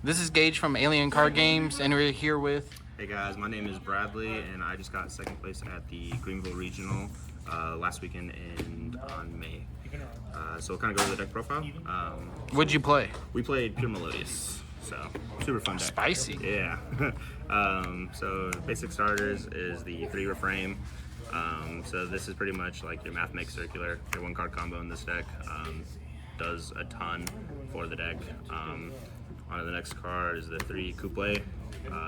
This is Gage from Alien Card Games, and we're here with... Hey guys, my name is Bradlly, and I just got second place at the Greenville Regional last weekend on May. So we'll kind of go over the deck profile. What'd you play? We played pure Melodious, so super fun deck. Spicy. Yeah. So basic starters is the 3 reframe. So this is pretty much like your Math Make Circular. Your 1-card combo in this deck does a ton for the deck. On to the next card is the 3 Couple.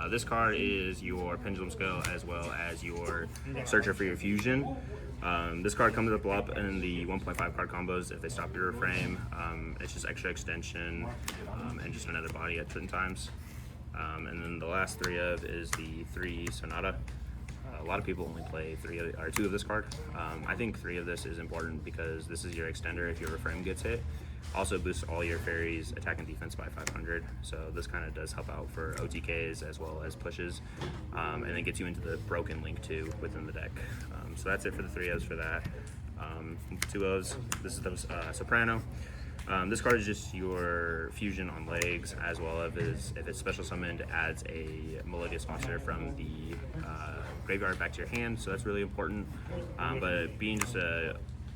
This card is your Pendulum Scale as well as your Searcher for your Fusion. This card comes up in the 1.5 card combos if they stop your reframe. It's just extra extension and just another body at certain times. And then the last 3 of is the 3 Sonata. A lot of people only play 2 of this card. I think 3 of this is important because this is your extender if your reframe gets hit. Also boosts all your fairies attack and defense by 500. So this kind of does help out for OTKs as well as pushes. And then gets you into the broken link too within the deck. So that's it for the 3 O's for that. 2 O's, this is the Soprano. This card is just your fusion on legs, as well as if it's special summoned, adds a Melodious monster from the graveyard back to your hand, so that's really important. But being just a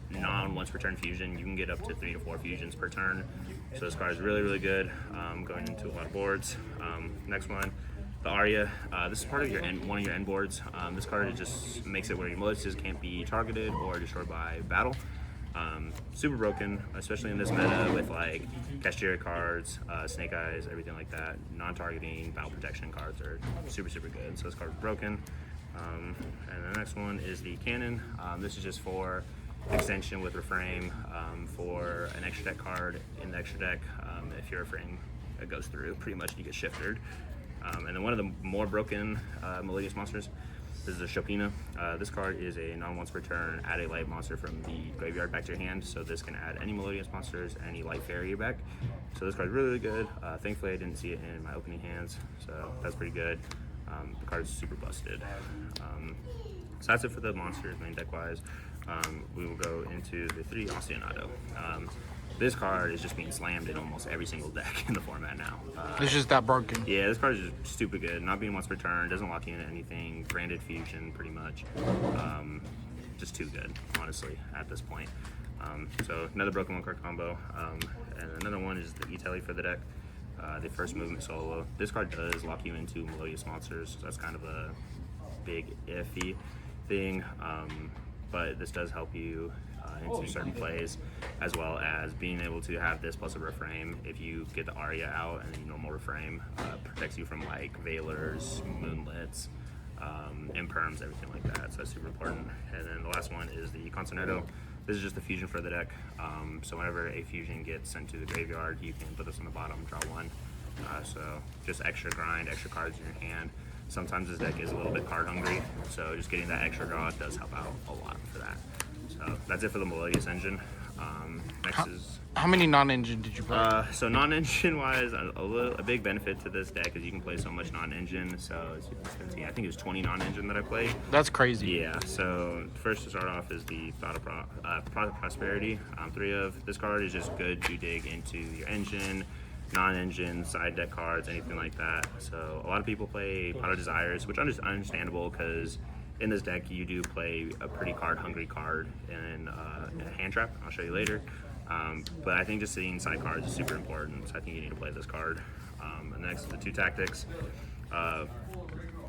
non-once per turn fusion, you can get up to 3 to 4 fusions per turn. So this card is really, really good, going into a lot of boards. Next one, the Aria. This is part of one of your end boards. This card just makes it where your Melodious can't be targeted or destroyed by battle. Super broken, especially in this meta with like Cashier cards, Snake Eyes, everything like that. Non-targeting, battle protection cards are super, super good. So this card is broken. And the next one is the Cannon. This is just for extension with reframe for an extra deck card in the extra deck. If your reframe goes through, pretty much you get shifted. And then one of the more broken Melodious monsters, this is a Chopina. This card is a non-once per turn, add a light monster from the graveyard back to your hand. So this can add any Melodious monsters, any light fairy back. So this card is really, really good. Thankfully I didn't see it in my opening hands, so that's pretty good. The card is super busted. So that's it for the monsters main deck wise. We will go into the 3 Oceanato. This card is just being slammed in almost every single deck in the format now. It's just that broken. Yeah, this card is just stupid good. Not being once per turn, doesn't lock you into anything. Branded fusion, pretty much. Just too good, honestly, at this point. So another broken 1-card combo. And another one is the Italy for the deck. The first movement solo. This card does lock you into Melodious monsters, so that's kind of a big iffy thing. But this does help you into certain plays, as well as being able to have this plus a reframe. If you get the Aria out and then normal reframe, protects you from like Veilers, Moonlits, Imperms, everything like that. So that's super important. And then the last one is the Concerto. This is just the fusion for the deck. So whenever a fusion gets sent to the graveyard, you can put this on the bottom, draw 1. So just extra grind, extra cards in your hand. Sometimes this deck is a little bit card hungry, so just getting that extra draw does help out a lot for that. So that's it for the Melodious engine. Next is... How many non-engine did you play? So non-engine wise, a big benefit to this deck is you can play so much non-engine. So I think it was 20 non-engine that I played. That's crazy. Yeah, so first to start off is the Thought of Prosperity. 3 of. This card is just good to dig into your engine, non-engine, side deck cards, anything like that. So a lot of people play Pot of Desires, which is understandable because in this deck you do play a pretty card-hungry card in a hand trap. I'll show you later. But I think just seeing side cards is super important, so I think you need to play this card. And next, the 2 Tactics. Not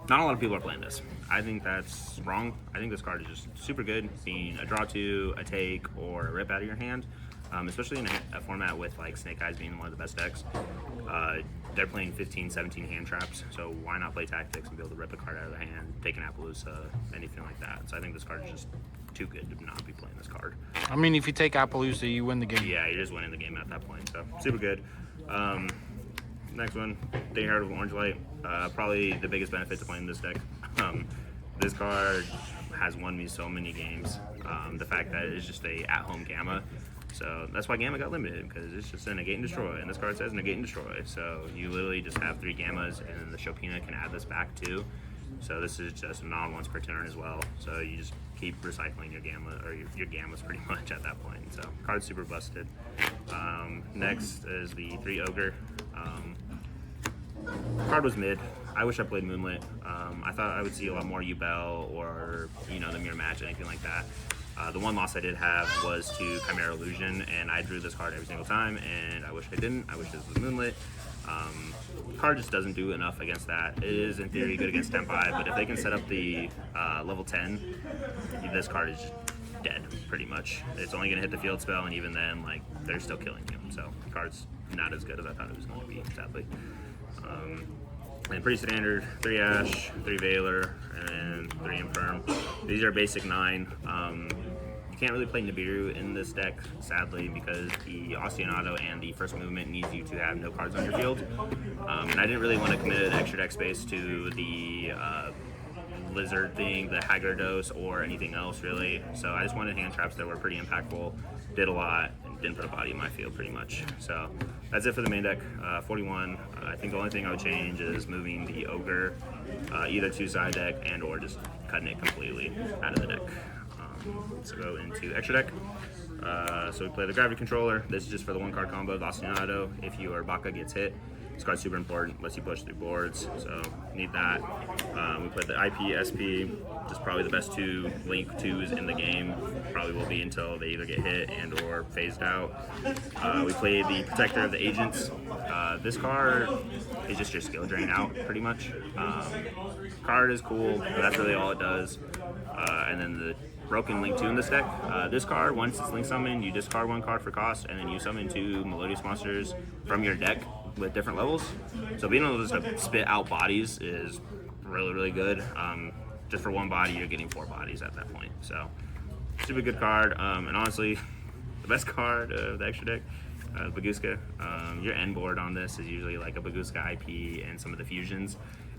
a lot of people are playing this. I think that's wrong. I think this card is just super good, being a draw 2, a take, or a rip out of your hand. Especially in a format with like Snake Eyes being one of the best decks. They're playing 15, 17 hand traps, so why not play Tactics and be able to rip a card out of the hand, take an Appaloosa, anything like that. So I think this card is just too good to not be playing this card. I mean, if you take Appaloosa, you win the game. Yeah, you're just winning the game at that point, so super good. Next one, Dayheart of Orange Light. Probably the biggest benefit to playing this deck. This card has won me so many games. The fact that it's just a at-home Gamma. So that's why Gamma got limited, because it's just a negate and destroy, and this card says negate and destroy. So you literally just have 3 Gammas, and then the Chopina can add this back too. So this is just non-once per turn as well. So you just keep recycling your Gamma, or your Gammas pretty much at that point. So card's super busted. Next is the 3 Ogre. card was mid. I wish I played Moonlit. I thought I would see a lot more Ubel or, you know, the Mirror Match, anything like that. The one loss I did have was to Chimera Illusion, and I drew this card every single time, and I wish I didn't. I wish this was Moonlit. Card just doesn't do enough against that. It is, in theory, good against Tempai, but if they can set up the level 10, this card is just dead, pretty much. It's only going to hit the field spell, and even then, like, they're still killing you. So, the card's not as good as I thought it was going to be, sadly. And pretty standard, 3 Ash, 3 Veiler, and 3 Infirm. These are basic 9. You can't really play Nibiru in this deck, sadly, because the Oceanato and the first movement needs you to have no cards on your field. And I didn't really want to commit an extra deck space to the Lizard thing, the Haggardos, or anything else, really. So I just wanted hand traps that were pretty impactful, did a lot, and didn't put a body in my field, pretty much. So that's it for the main deck, 41. I think the only thing I would change is moving the Ogre either to side deck and or just cutting it completely out of the deck. Let's go into extra deck. So we play the Gravity Controller. This is just for the 1-card combo of Oceanato. If your Baka gets hit, this card's super important, lets you push through boards, so need that. We play the IP, SP, just probably the best 2 Link 2s in the game. Probably will be until they either get hit and or phased out. We play the Protector of the Agents. This card is just your skill drain out, pretty much. Card is cool, but that's really all it does. And then the Broken Link 2 in this deck. This card, once it's Link summoned, you discard 1 card for cost, and then you summon 2 Melodious monsters from your deck with different levels. So being able to spit out bodies is really, really good. Just for 1 body, you're getting 4 bodies at that point. So, super good card. And honestly, the best card of the extra deck, Baguska. Your end board on this is usually like a Baguska IP and some of the fusions.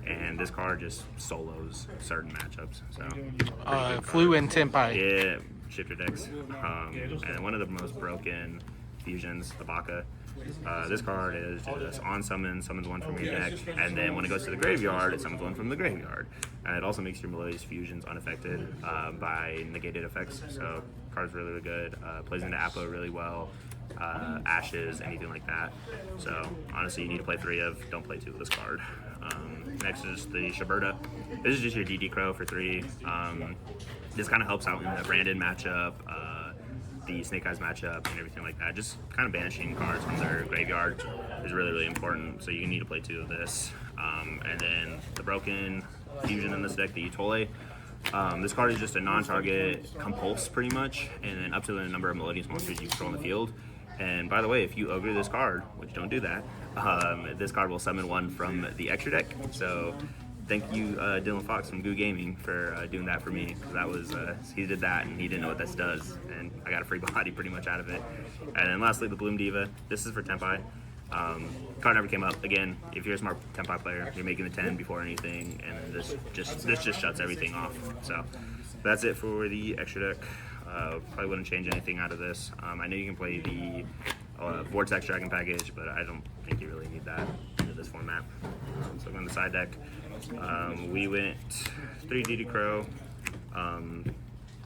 And this card just solos certain matchups. So Flew in Tempai. yeah, shifter decks. And one of the most broken fusions, the Baka. This card is just on summons 1 from your deck, and then when it goes to the graveyard, it summons 1 from the graveyard. And it also makes your Melodious fusions unaffected by negated effects. So card's really, really good. Plays into Apo really well. Ashes, anything like that. So honestly, you need to play 3 of. Don't play 2 of this card. Next is the Shiberta. This is just your DD Crow for 3. This kind of helps out in the Brandon matchup, the Snake Eyes matchup, and everything like that. Just kind of banishing cards from their graveyard is really, really important. So you need to play 2 of this. And then the Broken Fusion in this deck, the Itole. This card is just a non-target compulse, pretty much, and then up to the number of Melodious monsters you control in the field. And by the way, if you ogre this card, which don't do that, this card will summon 1 from the extra deck. So thank you, Dylan Fox from Goo Gaming, for doing that for me. That was he did that, and he didn't know what this does, and I got a free body pretty much out of it. And then lastly, the Bloom Diva. This is for Tempai. Card never came up. Again, if you're a smart Tempai player, you're making the 10 before anything, and then this just shuts everything off. So that's it for the extra deck. Probably wouldn't change anything out of this. I know you can play the Vortex Dragon package, but I don't think you really need that into this format. So on the side deck, we went 3 DD Crow.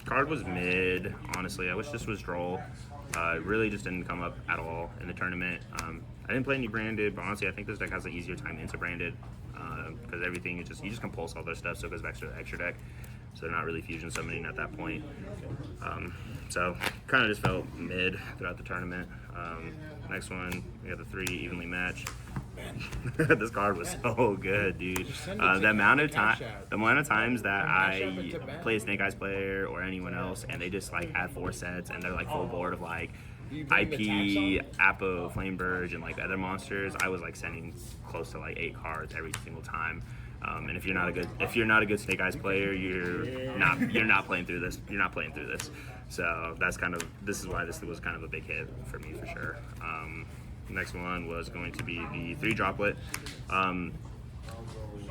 Card was mid, honestly. I wish this was Droll. It really just didn't come up at all in the tournament. I didn't play any branded, but honestly, I think this deck has an easier time into branded because everything is you just compulse all their stuff, so it goes back to the extra deck. So they're not really fusion summoning at that point. So kind of just felt mid throughout the tournament. Next one, we got the 3 evenly matched. This card was so good, dude. The amount of times that I play a Snake Eyes player or anyone else, and they just like have 4 sets, and they're like full board of like IP, Apo, Flameburge, and like other monsters, I was like sending close to like 8 cards every single time. And if you're not a good Snake Eyes player, you're not playing through this. You're not playing through this. So this is why this was kind of a big hit for me for sure. Next one was going to be the 3 Droplet. A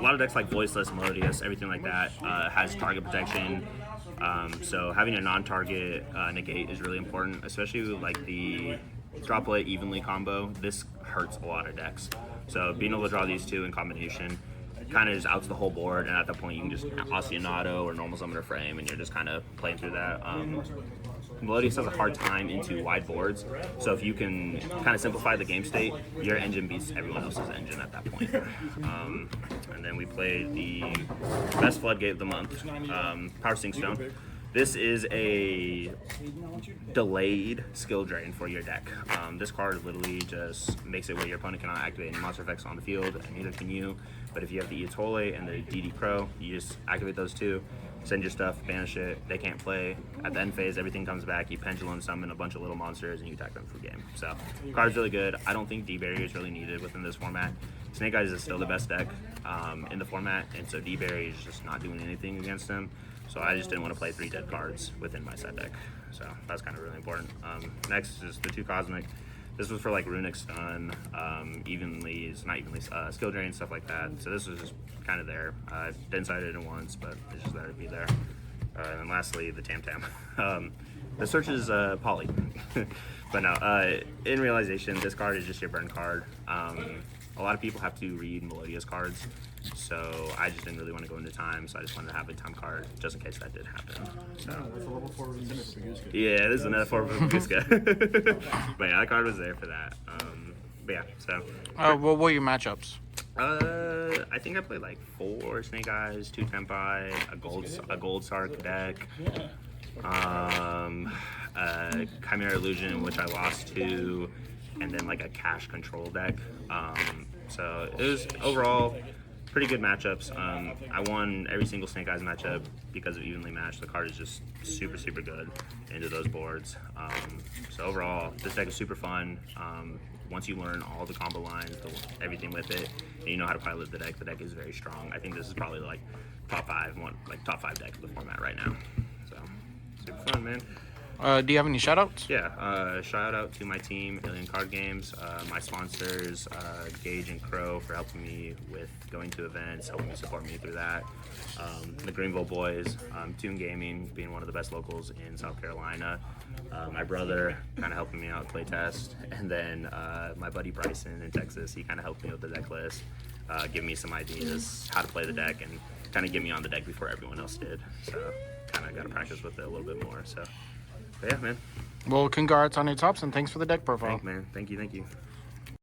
lot of decks like Voiceless, Melodious, everything like that has target protection. So having a non-target negate is really important, especially with like the Droplet evenly combo. This hurts a lot of decks. So being able to draw these 2 in combination kind of just outs the whole board, and at that point you can just Oceanato or normal summon or frame, and you're just kind of playing through that. Melodious has a hard time into wide boards. So if you can kind of simplify the game state, your engine beats everyone else's engine at that point. And then we played the best floodgate of the month, Power Sink Stone. This is a delayed skill drain for your deck. This card literally just makes it where your opponent cannot activate any monster effects on the field, and neither can you. But if you have the Iatole and the DD Crow, you just activate those two, send your stuff, banish it, they can't play. At the end phase, everything comes back, you pendulum summon a bunch of little monsters, and you attack them for game. So, card's really good. I don't think D-Barrier is really needed within this format. Snake Eyes is still the best deck in the format, and so D-Barrier is just not doing anything against him. So I just didn't want to play 3 dead cards within my set deck. So that's kind of really important. Next is the 2 Cosmic. This was for like Runic Stun, Skill Drain, stuff like that. So this was just kind of there. I didn't cite it in once, but it's just there to be there. And then lastly, the Tam Tam. The search is Poly. But no, in realization, this card is just your burn card. A lot of people have to read Melodious cards, so I just didn't really want to go into time, so I just wanted to have a time card just in case that did happen. So That's a level 4 incentive for Paguska. yeah, this is another form of Paguska. But yeah, that card was there for that. But yeah, so. What were your matchups? I think I played like 4 Snake Eyes, 2 Tempai, a gold Sark deck, Chimera Illusion, which I lost to, and then like a cash control deck. So it was overall pretty good matchups. I won every single Snake Eyes matchup because of evenly matched. The card is just super, super good into those boards. So overall, this deck is super fun. Once you learn all the combo lines, everything with it, and you know how to pilot the deck is very strong. I think this is probably like top 5 deck of the format right now. So super fun, man. Do you have any shoutouts? Yeah, shout out to my team, Alien Card Games, my sponsors, Gage and Crow, for helping me with going to events, helping support me through that. The Greenville boys, Toon Gaming, being one of the best locals in South Carolina. My brother kind of helping me out play test, and then my buddy Bryson in Texas, he kind of helped me with the deck list, give me some ideas how to play the deck, and kind of get me on the deck before everyone else did. So kind of got to practice with it a little bit more. So. But yeah, man. Well, congrats on your tops, and thanks for the deck profile. Thank you.